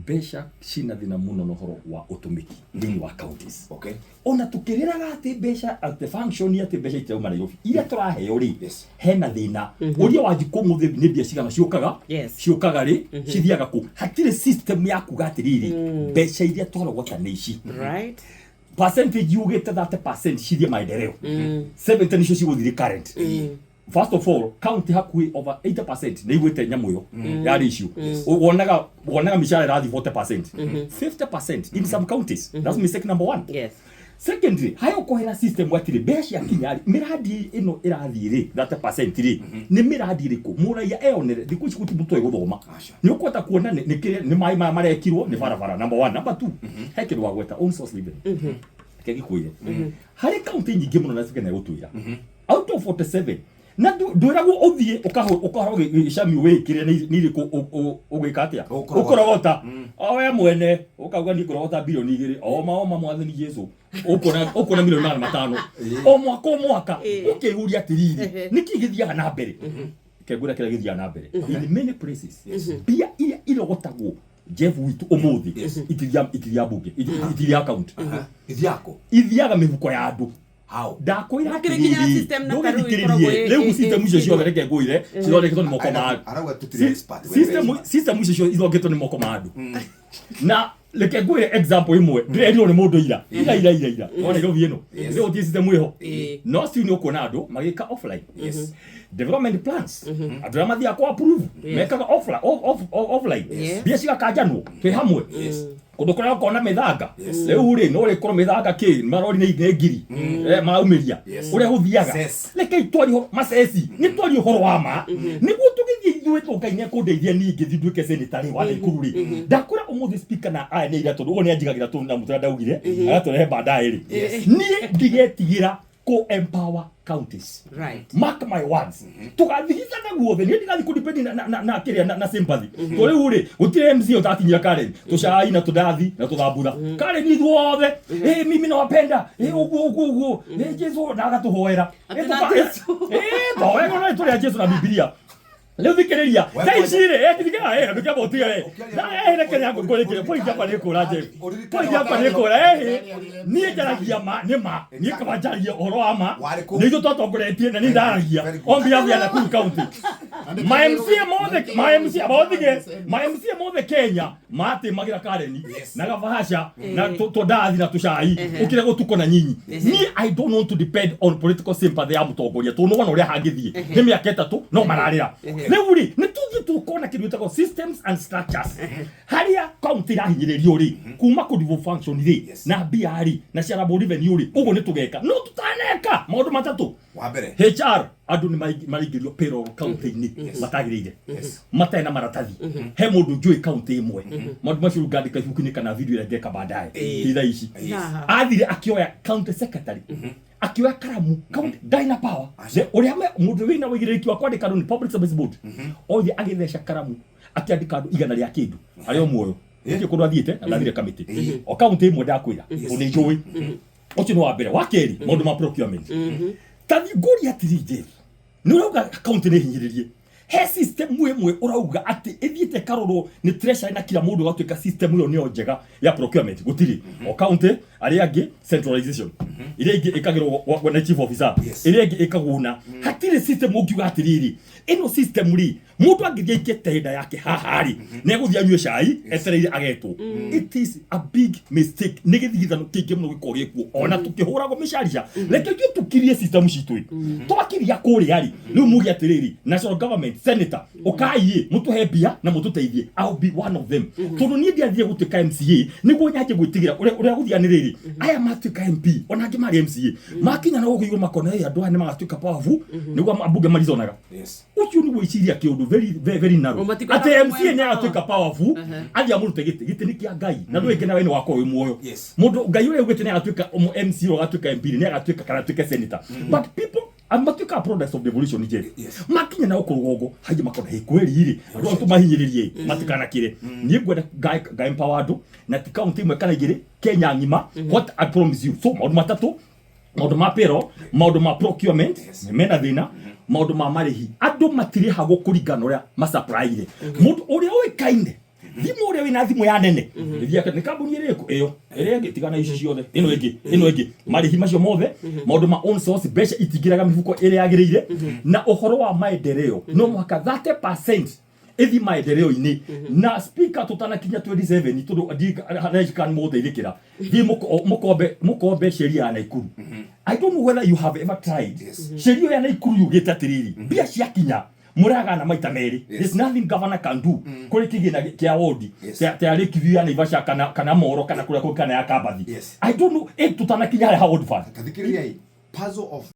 mbeca cina thina muno no horo wa utumiki thini wa counties. Okay. Ona tukiriraga ati mbeca at the function ati mbeca itauma Nairobi iria turaheo ri hena thina uria wajiko muthi ni mbia cigana ciukaga ri cithiaga ku hatire system ya kuga atiriri mbeca iria twarogota ni ici right percentage yugite 30% cithie maendeleo 70 nicio ciguthire current. First of all, county hakui over 80% na igwete nyamu yo ya ratio. Wonaga mishahara rathi 40%. 50% in some counties. That's mistake number one. Yes. Secondly, hayo kohera system watire beshi akinyari miradi ino irathire 30% ri ni miradi riko muraya eonere dikuci kuti mutwe guthoma ni ukwata kuona ni mai marekirwo ni barabara number 1. Number 2 heke ndo wagweta own source living kegi kuire hari county nyingi muno na sikena gutuira out of 47 na ndurago uthie ukahoge icami wikire ni riko ugikatia ukorogota owe mwene ukauga ni kurogota bilioni 2 oma mwathani Jesu ukona milioni 5 o mwaka ukihuria atiriri niki githiaga na mbere kegura kira githia na mbere in many places pia irogotagwo Jeff witu umuthi itiria bunge itiria account ithiaga mihuko ya andu ndakwira kinya system na karu leo system icio ciothe reke ngwire cithondeketwo ni moko ma andu arauga tutire expert system icio ithondeketwo ni moko ma andu na leke ngwire example imwe ndirerirwo ni mundu ira ona Nairobi ino ndio tie system iho no still ni ukuona andu magika offline development plans adura mathia ko approve mekaga offline bia cigakanjanwo twi hamwe kundu kuria ukona mithanga riu ri no ri koro mithanga ki marori ni ngiri maumiria uria huthiaga leke itwari maceci ni twari horo wa ma niguo tugithie ithuĩ tukaine kundeithia ningi thindwike senatari wa Naikuru ri ndakura umuthi speaker na aya ni ira tondu ugo ni anjigagira tu na mutura ndaugire agaturehe baadaye ri ni ndigetigira ko empower counties. Right. Mark my words. Tukathitha na guothe ni ndigathi kudepend na kiria na sympathy. To riu ri gutire MC utatinyira Karen. Tushai na tudathi na tuthambura. Karen ni duothe. Mimi nawapenda. Ugu. Jesu na agatuhoera. Toega na turia Jesu na Biblia. Leo thikiriria taicire ndikira ndikira botiga na reke yangu ngorekire point hapa ni kuraje point hapa ni kura ni jaragia ma ni kabajaria oro ama ni jo totongoretie na ni ndaragia on behalf ya Nakuru County my MC mothe Kenya mate magira Kareni na gavahasha na todathi na tushai ukire gutuko na nyinyi ni I don't want to depend on political sympathy ya mutongoria tu no wana uria hangithie ni miaka 3 no mararira Neuri, nituthi tukona kindu gitagwo systems and structures. Haria county rahinyiririo ri kuma ku devolve function ri na BR na ciarabo revenue ri ugo nitugeka no tutaneka maundu matatu wa mbere HR andu ni marigirio payroll county ni matagirire matena maratathi he mundu njui county imwe maundu macio ngandika ibuku-ini kana video ira ngeka baadaye itha ici athire akioya county secretary akioya karamu county Dina Power uria mundu wina wigiriki wa kwandika ni public service board othi agithesha karamu akiandika andu igana ria kindu ario muoyo iki kundu athiete ndathire committee o county imwe ndakwira uni njui ucio ni wa mbere wa keri maundu ma procurement tathi nguri atirije ni urauga county ni hinyiririe he system imwe urauga ati ithiete karoro ni treasure na kila mundu gatuika system iyo niyo njega ya procurement gutiri o county ari angi centralization ile ingi ikagirwo na chief officer ile ingi ikaguna hatire system ungiuga atiriri ino system ri mundu angithia iketenda yake hahari ne guthia nyue cai etereire agetwo it is a big mistake nigithithano kingi muno gikorie kuo ona tukihurago misharisha leke tukirie system citu twakiria kuria ri riu mugi atiriri national government senator ukai mutuhe bia na mututeithie I'll be one of them tondu ni ndiathie gutuika MCA niguo nyaje gwitigira uria guthianiriri aya matuika MP ona ngi mari MCA makinya na gukuigwa makona ya andu ane magatuika powerful niguo ambunge marizonaga ucio ni gwiciria kiundu very narrow ati MCA ni agatuika powerful athia murute giti ni kia ngai na ndwike na wene wako wi muoyo mundu ngai ule ugite ni agatuika MC ro agatuika MP ni agatuika kana atuika senator but people amatuika products of devolution je makinya na ukurugogo haje makona hekweri iri ro tumahinyiririe matikana kire ni gwenda ngai empower andu na county imwe kana igiri Kenya ngima what I promise you so maundu matatu maundu ma payroll maundu ma procurement mena thina maundu ma marihi andu matiri hago kuringana uria ma supply ire mundu uria uikaine thimu uri wina thimu ya nene ithia ni kambuni iriku iyo iria gitigana ici ciothe ino ingi marihi macio mothe maundu ma own source mbeca itingiraga mihuko iri yagirire na uhoro wa maendeleo no mwaka 30% ethi maendeleo-ini na speaker tutanakinya 27 tundu hanajikan mutheithikira thi mukombe sheria ya Naikuru. I don't know whether you have ever tried. Sheria ya Naikuru yugite atiriri bia ciakinya muragana maita meri. There's nothing governor can do kuri kigina kia ward tia rekivia na Naivasha kana Moro kana kura kana ya Kabathi. I don't know tutanakinya ha ward fund puzzle of